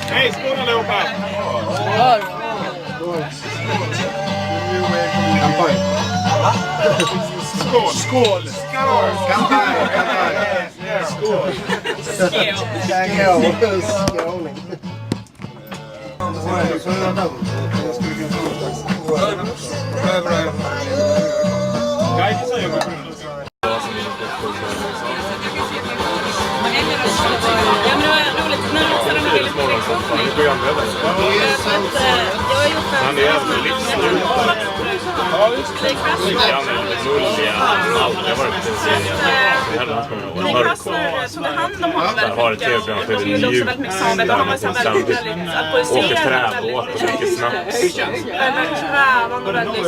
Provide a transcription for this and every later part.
Hej, skål allihopa! Skål! Skål! Skål! Han är jävligt livsnöjd. Ja, just det. Han är lite mulliga. Allt. Jag var det hade han kommit ihåg. Mörkås. Jag har ett tv-program för njut. Där man samtidigt åker träbåt och dricker snaps.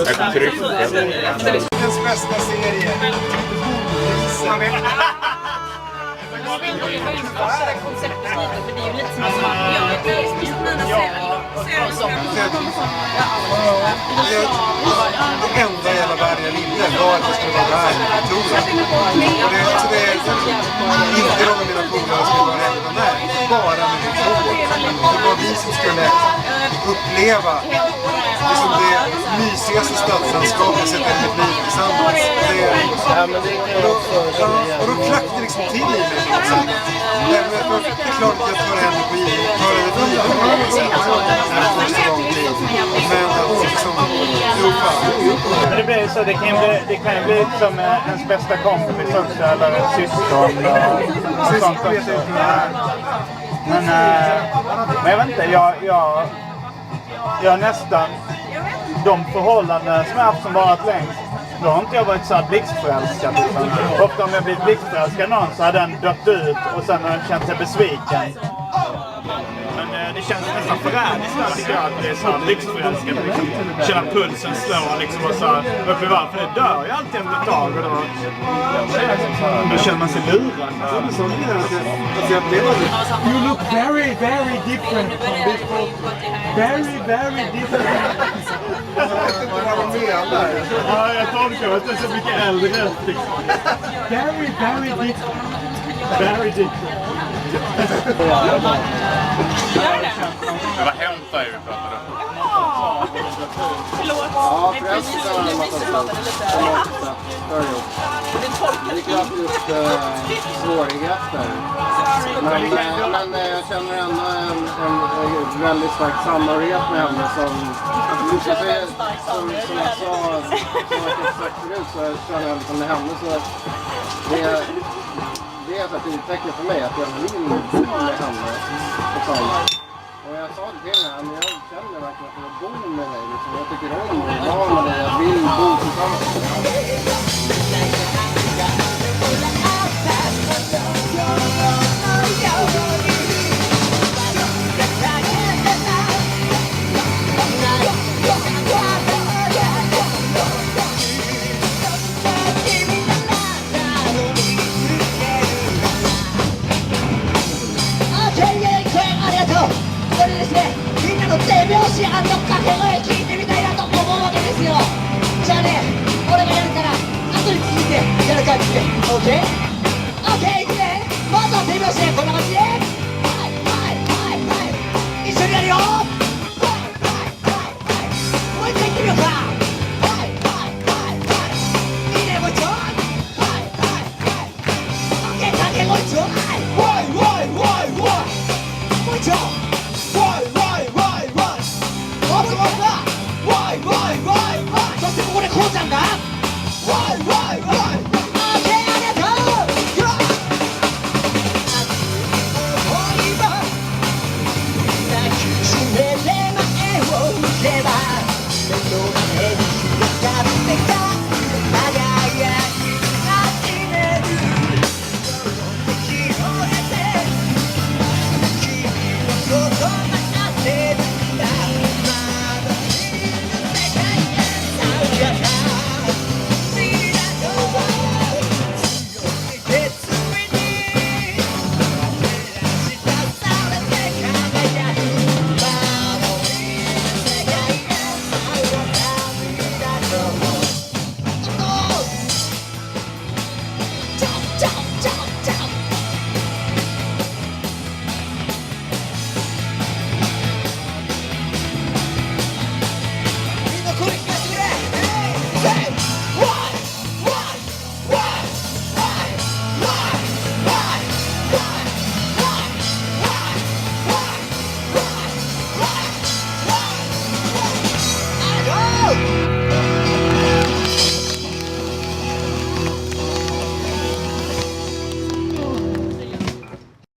Jag trycker. Hans bästa serie. Det enda jävla världen jag ville var att det skulle vara där. Det är inte någon av mina polare skulle vara där, utan nej, bara med min två. Det var vi som skulle uppleva liksom det mysigaste stadslandskapet sett i mitt liv tillsammans. Och då klackade det liksom till i mig. Det är klart att jag tar henne på i. Tar henne på i. Det blir så, det kan bli som ens bästa kompis också, eller ett syskon och sånt också. Men jag vet inte, jag nästan de förhållanden som jag haft som varit längst, då har inte jag varit så här blixtförälskad. Ofta om jag blivit blixtförälskad någon så hade den dött ut och sen har den känt sig besviken. Men det känns nästan förrädiskt där tycker jag att det är så här blixtförälskad. Liksom, känna pulsen slå liksom och så här upp i varv. För det dör ju alltid efter ett tag och då känner man sig lurad. You look very, very different from this photo. Very, very different. Ja, jag tolkar att det är så mycket äldre. Very, very different. Very different. Det var hämta ju vi pratade om. Förlåt. Ja, förresten har man fått det gick alltid upp svårigheter. Men jag känner ändå en väldigt stark samhörighet med henne som jag sa förut, så känner jag liksom med henne så det är ett utveckling för mig att jag vill bo med henne och sånt. Och jag sa det till henne, men jag känner verkligen att jag bor med dig. Liksom. Jag tycker om att vara med dig, jag vill bo tillsammans med dig. Woo!